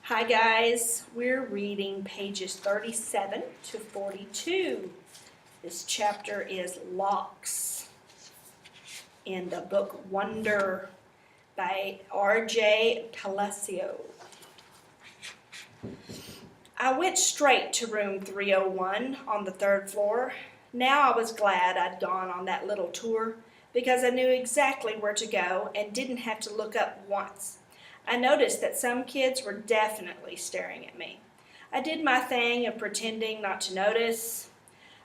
Hi guys, we're reading pages 37 to 42. This chapter is Locks in the book Wonder by RJ Palacio. I went straight to room 301 on the third floor. Now I was glad I'd gone on that little tour because I knew exactly where to go and didn't have to look up once. I noticed that some kids were definitely staring at me. I did my thing of pretending not to notice.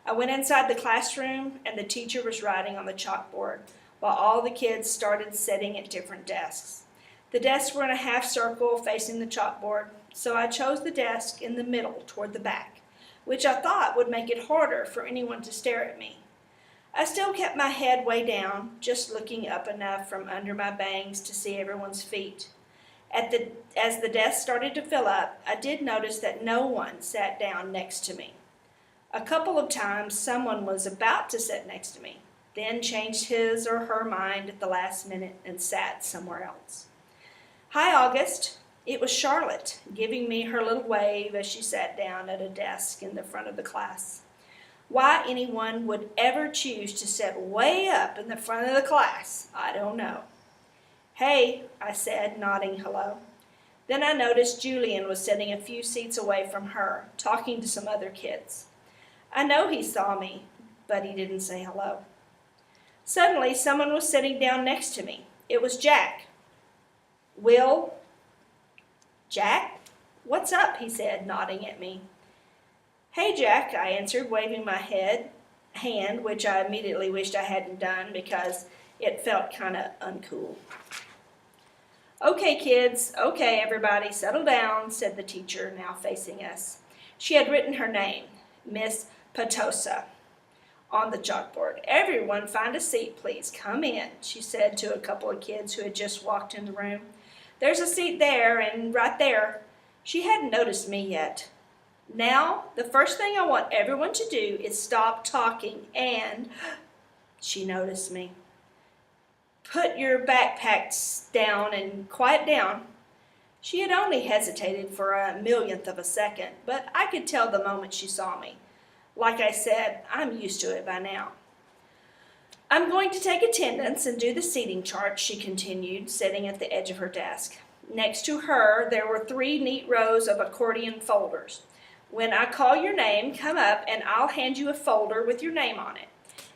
I went inside the classroom and the teacher was writing on the chalkboard while all the kids started sitting at different desks. The desks were in a half circle facing the chalkboard, so I chose the desk in the middle toward the back, which I thought would make it harder for anyone to stare at me. I still kept my head way down, just looking up enough from under my bangs to see everyone's feet. As the desk started to fill up, I did notice that no one sat down next to me. A couple of times someone was about to sit next to me, then changed his or her mind at the last minute and sat somewhere else. "Hi, August." It was Charlotte, giving me her little wave as she sat down at a desk in the front of the class. Why anyone would ever choose to sit way up in the front of the class, I don't know. "Hey," I said, nodding hello. Then I noticed Julian was sitting a few seats away from her, talking to some other kids. I know he saw me, but he didn't say hello. Suddenly, someone was sitting down next to me. It was Jack. "Will?" "Jack? What's up?" he said, nodding at me. "Hey, Jack," I answered, waving my hand, which I immediately wished I hadn't done because it felt kind of uncool. "Okay, kids, okay, everybody, settle down," said the teacher, now facing us. She had written her name, Miss Petosa, on the chalkboard. "Everyone find a seat, please. Come in," she said to a couple of kids who had just walked in the room. "There's a seat there and right there." She hadn't noticed me yet. "Now, the first thing I want everyone to do is stop talking and," she noticed me, "put your backpacks down and quiet down." She had only hesitated for a millionth of a second, but I could tell the moment she saw me. Like I said, I'm used to it by now. "I'm going to take attendance and do the seating chart," she continued, sitting at the edge of her desk. Next to her, there were 3 neat rows of accordion folders. When I call your name, come up and I'll hand you a folder with your name on it.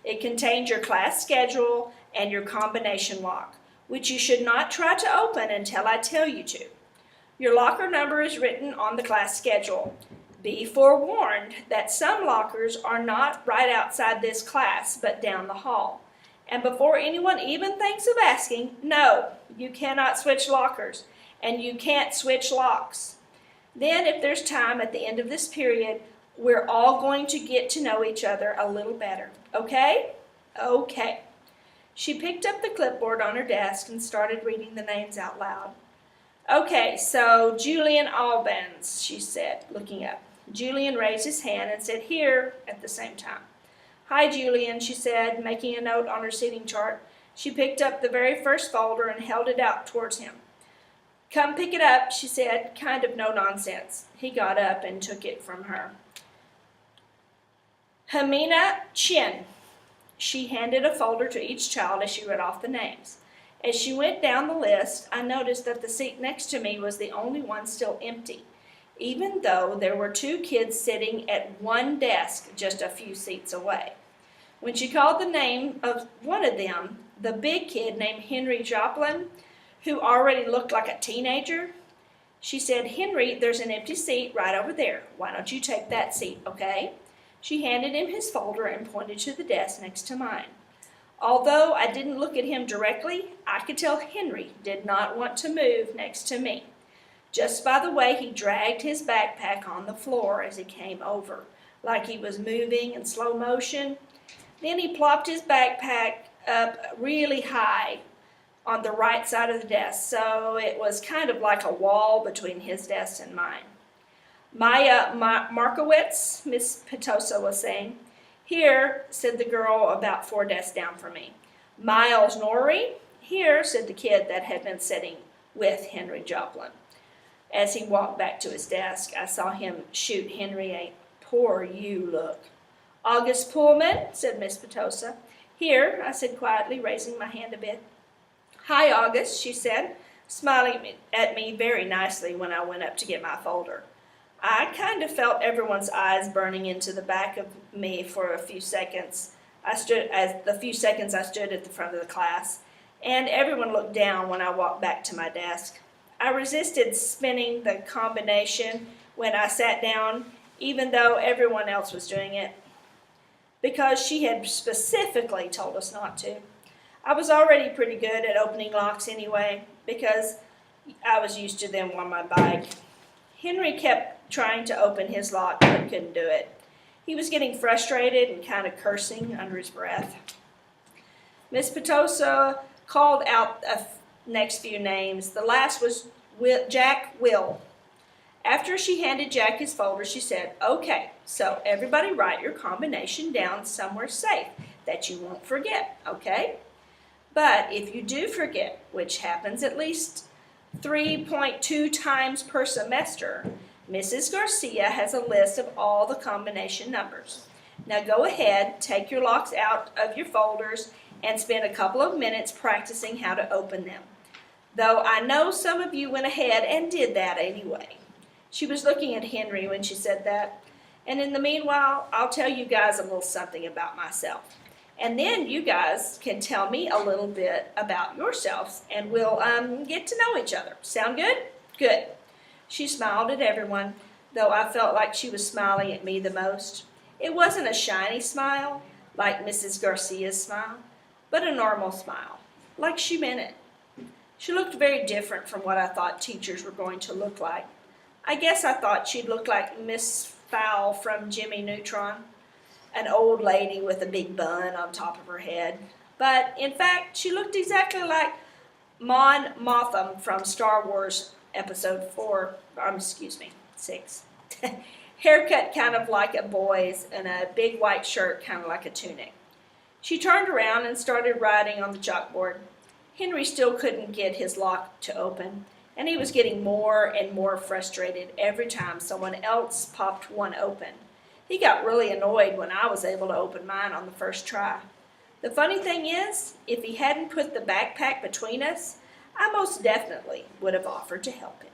It contains your class schedule and your combination lock, which you should not try to open until I tell you to. Your locker number is written on the class schedule. Be forewarned that some lockers are not right outside this class, but down the hall. And before anyone even thinks of asking, no, you cannot switch lockers, and you can't switch locks. Then, if there's time at the end of this period, we're all going to get to know each other a little better. Okay? Okay. She picked up the clipboard on her desk and started reading the names out loud. "Okay, so Julian Albans," she said, looking up. Julian raised his hand and said, "Here," at the same time. "Hi, Julian," she said, making a note on her seating chart. She picked up the very first folder and held it out towards him. "Come pick it up," she said, kind of no nonsense. He got up and took it from her. "Hamina Chin." She handed a folder to each child as she read off the names. As she went down the list, I noticed that the seat next to me was the only one still empty, even though there were 2 kids sitting at one desk just a few seats away. When she called the name of one of them, the big kid named Henry Joplin, who already looked like a teenager, she said, "Henry, there's an empty seat right over there. Why don't you take that seat, okay?" She handed him his folder and pointed to the desk next to mine. Although I didn't look at him directly, I could tell Henry did not want to move next to me, just by the way he dragged his backpack on the floor as he came over, like he was moving in slow motion. Then he plopped his backpack up really high on the right side of the desk, so it was kind of like a wall between his desk and mine. "Maya Markowitz," Miss Petosa was saying. "Here," said the girl about 4 desks down from me. "Miles Norrie." "Here," said the kid that had been sitting with Henry Joplin. As he walked back to his desk, I saw him shoot Henry a "poor you" look. "August Pullman," said Miss Petosa. "Here," I said quietly, raising my hand a bit. "Hi, August," she said, smiling at me very nicely when I went up to get my folder. I kind of felt everyone's eyes burning into the back of me for a few seconds. I stood at the front of the class, and everyone looked down when I walked back to my desk. I resisted spinning the combination when I sat down, even though everyone else was doing it, because she had specifically told us not to. I was already pretty good at opening locks anyway, because I was used to them on my bike. Henry kept trying to open his lock, but couldn't do it. He was getting frustrated and kind of cursing under his breath. Miss Petosa called out the next few names. The last was Jack Will. After she handed Jack his folder, she said, "Okay, so everybody write your combination down somewhere safe that you won't forget, okay? But if you do forget, which happens at least 3.2 times per semester, Mrs. Garcia has a list of all the combination numbers. Now go ahead, take your locks out of your folders, and spend a couple of minutes practicing how to open them. Though I know some of you went ahead and did that anyway." She was looking at Henry when she said that. "And in the meanwhile, I'll tell you guys a little something about myself. And then you guys can tell me a little bit about yourselves, and we'll get to know each other. Sound good? Good." She smiled at everyone, though I felt like she was smiling at me the most. It wasn't a shiny smile, like Mrs. Garcia's smile, but a normal smile, like she meant it. She looked very different from what I thought teachers were going to look like. I guess I thought she'd look like Miss Fowl from Jimmy Neutron, an old lady with a big bun on top of her head. But in fact, she looked exactly like Mon Mothma from Star Wars Episode 6. Haircut kind of like a boy's, and a big white shirt kind of like a tunic. She turned around and started writing on the chalkboard. Henry still couldn't get his lock to open, and he was getting more and more frustrated every time someone else popped one open. He got really annoyed when I was able to open mine on the first try. The funny thing is, if he hadn't put the backpack between us, I most definitely would have offered to help him.